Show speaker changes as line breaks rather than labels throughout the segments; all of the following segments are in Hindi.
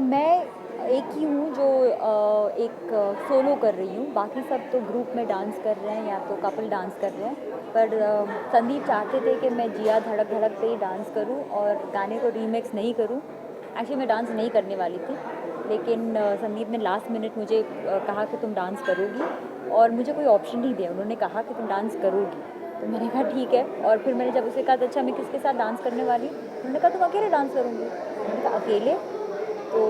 मैं एक ही हूँ जो एक सोलो कर रही हूँ, बाकी सब तो ग्रुप में डांस कर रहे हैं या तो कपल डांस कर रहे हैं। पर संदीप चाहते थे कि मैं जिया धड़क धड़क पे ही डांस करूँ और गाने को रीमिक्स नहीं करूँ। एक्चुअली मैं डांस नहीं करने वाली थी, लेकिन संदीप ने लास्ट मिनट मुझे कहा कि तुम डांस करोगी, और मुझे कोई ऑप्शन नहीं दिया, उन्होंने कहा कि तुम डांस करोगी। तो मैंने कहा ठीक है, और फिर मैंने जब उसे कहा तो अच्छा मैं किसके साथ डांस करने वाली हूँ, उन्होंने कहा तुम अकेले डांस करूँगी। मैंने कहा अकेले? तो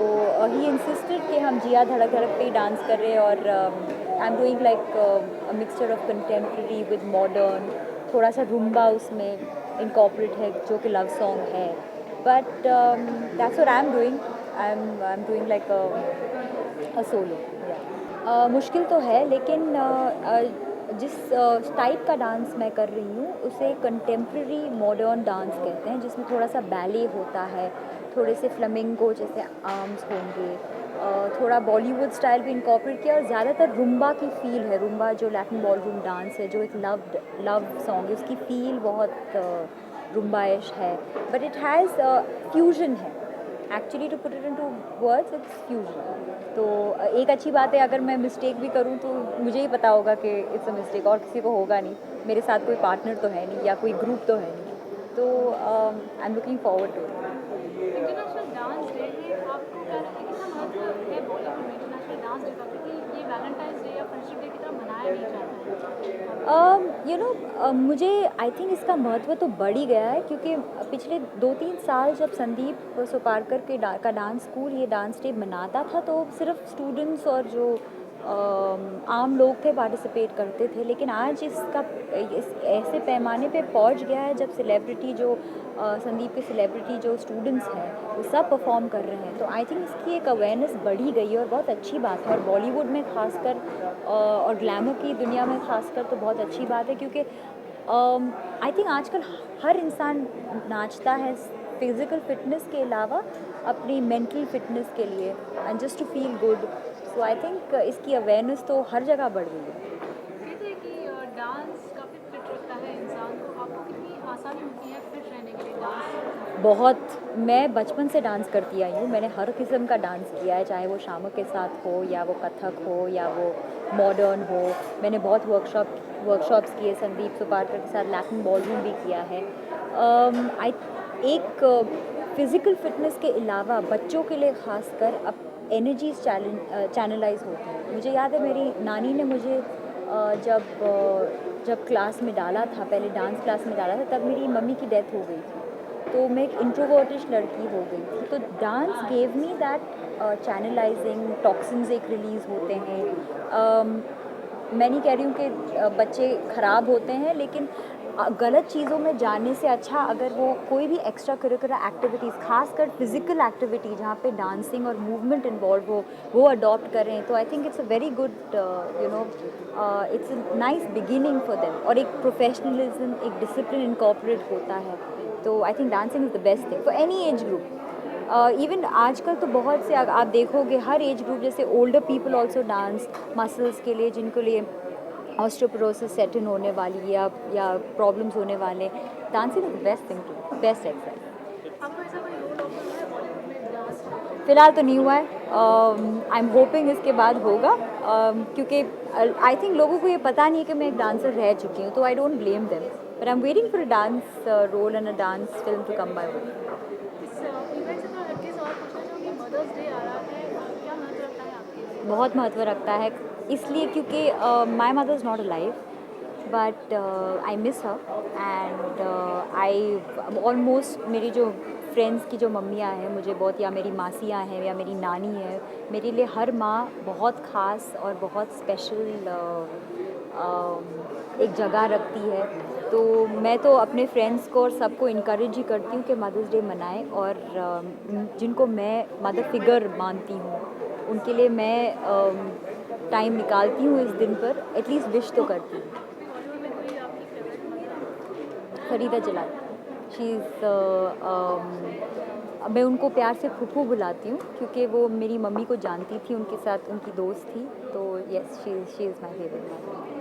ही इंसिस्टेड कि हम जिया धड़क धड़क पे ही डांस कर रहे हैं, और I am doing like a mixture of contemporary with modern, थोड़ा सा रूम्बा उसमें इनकॉर्पोरेट है जो कि लव सॉन्ग है। But that's what I am doing. I am doing like a solo. मुश्किल तो है, लेकिन जिस टाइप का डांस मैं कर रही हूँ उसे कंटेम्प्रेरी मॉडर्न डांस कहते हैं, जिसमें थोड़ा सा बैले होता है, थोड़े से फ्लेमिंगो जैसे आर्म्स होंगे, थोड़ा बॉलीवुड स्टाइल भी इनकॉर्पोरेट किया, और ज़्यादातर रुम्बा की फ़ील है। रुम्बा जो लैटिन बॉलरूम डांस है, जो एक लव सॉन्ग है, उसकी फ़ील बहुत रुम्बाइश है, बट इट हैज़ फ्यूजन है। Actually to put it into words, it's fusion. तो एक अच्छी बात है, अगर मैं मिस्टेक भी करूँ तो मुझे ही पता होगा कि इट्स अ मिस्टेक, और किसी को होगा नहीं। मेरे साथ कोई पार्टनर तो है नहीं या कोई ग्रुप तो है नहीं, तो I am looking forward to it.
International dance day है, आपको क्या लगता है कितना महत्व है बॉलीवुड में इंटरनेशनल डांस डे का? क्योंकि ये वैलेंटाइंस डे या फ्रेंडशिप डे की तरह मनाया नहीं जाता है आपके।
मुझे आई थिंक इसका महत्व तो बढ़ ही गया है, क्योंकि पिछले 2-3 साल जब संदीप सुपारकर का डांस स्कूल ये डांस डे मनाता था, तो सिर्फ स्टूडेंट्स और जो आम लोग थे पार्टिसिपेट करते थे, लेकिन आज इसका इस ऐसे पैमाने पे पहुंच गया है, जब सेलिब्रिटी जो संदीप के सेलिब्रिटी जो स्टूडेंट्स हैं वो सब परफॉर्म कर रहे हैं। तो आई थिंक इसकी एक अवेयरनेस बढ़ी गई है, और बहुत अच्छी बात है, और बॉलीवुड में खासकर और ग्लैमर की दुनिया में खासकर तो बहुत अच्छी बात है, क्योंकि आई थिंक आजकल हर इंसान नाचता है फिज़िकल फिटनेस के अलावा अपनी मेंटल फिटनेस के लिए, and just to feel good. So I think इसकी अवेयरनेस तो हर जगह बढ़ गई है।
कहते हैं कि डांस काफ़ी फिट रखता है इंसान को। आपको कितनी आसानी होती है फिट रहने के लिए डांस?
बहुत। मैं बचपन से डांस करती आई हूँ, मैंने हर किस्म का डांस किया है, चाहे वो शामक के साथ हो या वो कथक हो या वो मॉडर्न हो। मैंने बहुत वर्कशॉप्स किए, संदीप सुपारकर के साथ लैटिन बॉलरूम भी किया है। आई एक फ़िज़िकल फिटनेस के अलावा बच्चों के लिए ख़ासकर अब एनर्जीज़ चैनलाइज होती हैं। मुझे याद है मेरी नानी ने मुझे जब क्लास में डाला था, पहले डांस क्लास में डाला था, तब मेरी मम्मी की डेथ हो गई थी, तो मैं एक इंट्रोवर्टिश लड़की हो गई थी। तो dance gave me that channelising, toxins एक रिलीज़ होते हैं। मैं नहीं कह रही हूँ कि बच्चे ख़राब होते हैं, लेकिन गलत चीज़ों में जाने से अच्छा अगर वो कोई भी एक्स्ट्रा करिकुलर एक्टिविटीज़, खासकर फिज़िकल एक्टिविटी जहाँ पे डांसिंग और मूवमेंट इन्वॉल्व हो, वो अडॉप्ट करें, तो I think it's a very good, you know it's a nice beginning for them. और एक प्रोफेशनलिज्म, एक डिसिप्लिन इनकॉर्पोरेट होता है, तो I think dancing is the best thing for any age group. Even आजकल तो बहुत से आप देखोगे हर एज ग्रुप, जैसे older people also dance muscles के लिए, जिनको लिए ऑस्टियोपोरोसिस सेट इन होने वाली है या प्रॉब्लम्स होने वाले, dancing is the best thing to best exercise.
आपको ऐसा कोई रोल ऑफर हुआ है बॉलीवुड में डांस रिलेटेड?
फ़िलहाल तो नहीं हुआ है, आई एम होपिंग इसके बाद होगा, क्योंकि आई थिंक लोगों को ये पता नहीं है कि मैं एक डांसर रह चुकी हूँ, तो I don't blame them, but I am waiting for a dance role and a dance film to come by way.
इस इवेंट से थोड़ा हटके सवाल पूछना चाहूँगी, मदर्स डे आ रहा है, क्या महत्व रखता है आपके लिए?
बहुत महत्व रखता है, इसलिए क्योंकि my mother is not alive, but I miss her, and I almost मेरी जो फ्रेंड्स की जो मम्मियाँ हैं मुझे बहुत, या मेरी मासियाँ हैं या मेरी नानी है, मेरे लिए हर माँ बहुत ख़ास और बहुत स्पेशल एक जगह रखती है। तो मैं तो अपने फ्रेंड्स को और सबको इनक्रेज ही करती हूँ कि मदर्स डे मनाएं, और जिनको मैं मदर फिगर मानती हूँ उनके लिए मैं टाइम निकालती हूँ इस दिन पर, एटलीस्ट विश तो करती हूँ।
बॉलीवुड में कोई आपकी favourite mother?
Farida Jalal, she is, मैं उनको प्यार से फूफू बुलाती हूँ, क्योंकि वो मेरी मम्मी को जानती थी, उनके साथ उनकी दोस्त थी, तो yes she is my favourite mother.